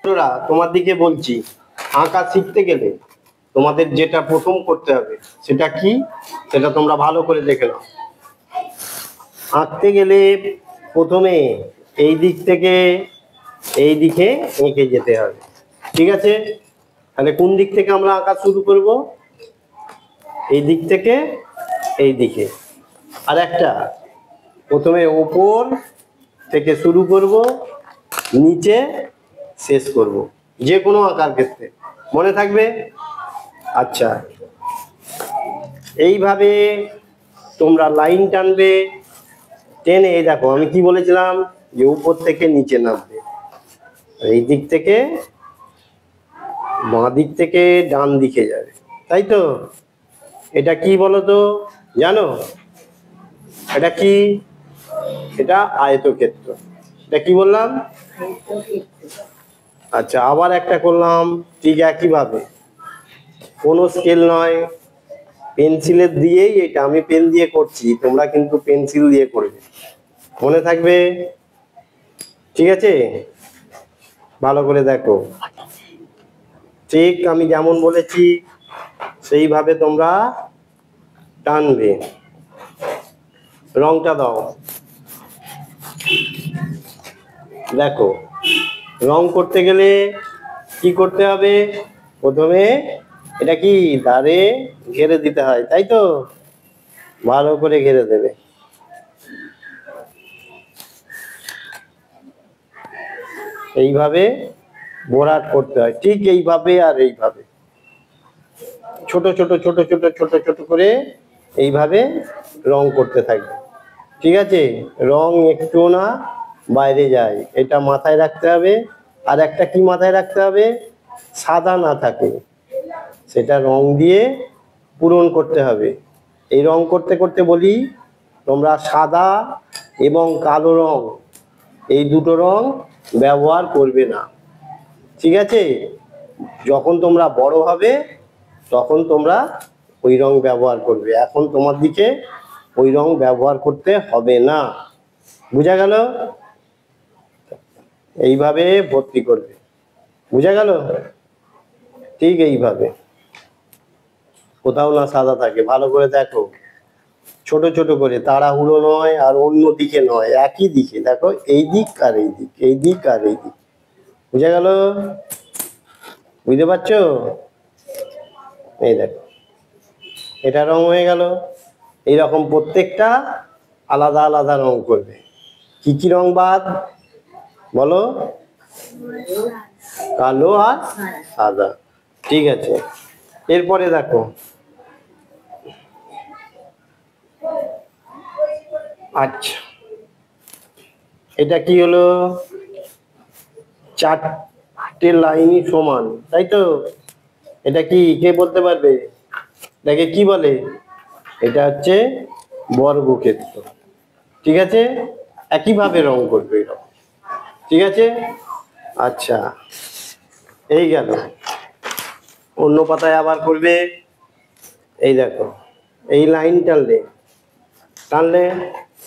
বন্ধুরা তোমার দিকে বলছি, আঁকা শিখতে গেলে তোমাদের যেটা প্রথম করতে হবে সেটা কি, সেটা তোমরা ভালো করে দেখে নাও। আঁকতে গেলে প্রথমে এই দিক থেকে এই দিকে এঁকে যেতে হবে, ঠিক আছে? তাহলে কোন দিক থেকে আমরা আঁকা শুরু করব? এই দিক থেকে এই দিকে। আর একটা, প্রথমে ওপর থেকে শুরু করব, নিচে শেষ করব, যে কোনো আঁকার ক্ষেত্রে মনে থাকবে। আচ্ছা, এইভাবে তোমরা লাইন টানবে, টেনে এই দেখো আমি কি বলেছিলাম যে উপর থেকে নিচে নামবে, এই দিক থেকে বাঁ দিক থেকে ডান দিকে যাবে, তাই তো? এটা কি বলো তো, জানো এটা কি? এটা আয়তক্ষেত্র। এটা কি বললাম? আচ্ছা, আবার একটা করলাম ঠিক একইভাবে, কোনো স্কেল নয়, পেন্সিলের দিয়েই, এটা আমি পেন দিয়ে করছি, তোমরা কিন্তু পেন্সিল দিয়ে করবে, মনে থাকবে, ঠিক আছে? ভালো করে দেখো, ঠিক আমি যেমন বলেছি সেইভাবে তোমরা টানবে। রংটা দাও, দেখো রং করতে গেলে কি করতে হবে? প্রথমে এটা কি ধারে ঘেরে দিতে হয়, তাই তো? ভালো করে ঘেরে দেবে। এইভাবে ভরাট করতে হয়, ঠিক এইভাবে আর এইভাবে ছোট ছোট ছোট ছোট ছোট ছোট করে এইভাবে রং করতে থাকবে, ঠিক আছে? রং একটু না বাইরে যায়, এটা মাথায় রাখতে হবে। আর একটা কি মাথায় রাখতে হবে? সাদা না থাকে, সেটা রং দিয়ে পূরণ করতে হবে। এই রং করতে করতে বলি, তোমরা সাদা এবং কালো রং, এই দুটো রং ব্যবহার করবে না, ঠিক আছে? যখন তোমরা বড় হবে তখন তোমরা ওই রং ব্যবহার করবে, এখন তোমার দিকে ওই রং ব্যবহার করতে হবে না, বুঝা গেল? এইভাবে ভর্তি করবে, বুঝা গেল? ঠিক এইভাবে, কোথাও না সাদা থাকে, ভালো করে দেখো, ছোট ছোট করে, তাড়াহুড়ো নয় আর অন্য দিকে নয়, একই দিকে দেখো, এই দিক আর এই দিক, এই দিক আর এই দিক, বুঝা গেল? বুঝতে পারছো? এই দেখো, এটা রং হয়ে গেল। এইরকম প্রত্যেকটা আলাদা আলাদা রং করবে। কি কি রং বাদ বলো? কালো আর সাদা, ঠিক আছে। এরপরে দেখো, আচ্ছা এটা কি হলো? চারটে লাইনই সমান, তাই তো? এটা কি, কে বলতে পারবে এটাকে কি বলে? এটা হচ্ছে বর্গক্ষেত্র, ঠিক আছে? একইভাবে রং করবে এরকম, ঠিক আছে? আচ্ছা, এই গেল। অন্য পাতায় আবার করবে। এই দেখো, এই লাইন টানলে টানলে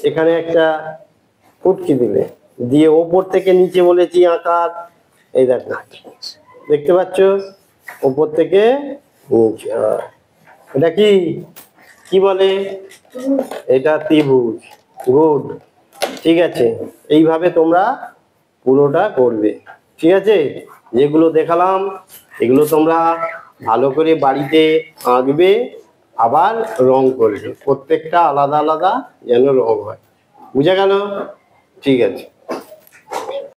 এখানে একটা ফুটকি দিলে, দিয়ে ওপর থেকে নিচে বলেছি আকার, এই দেখো দেখতে পাচ্ছ, ওপর থেকে নিচে। এটা কি কি বলে? এটা ত্রিভুজ। গুড, ঠিক আছে। এইভাবে তোমরা পুরোটা করবে, ঠিক আছে? যেগুলো দেখালাম এগুলো তোমরা ভালো করে বাড়িতে আঁকবে, আবার রং করবে, প্রত্যেকটা আলাদা আলাদা যেন রং হয়, বুঝা গেল? ঠিক আছে।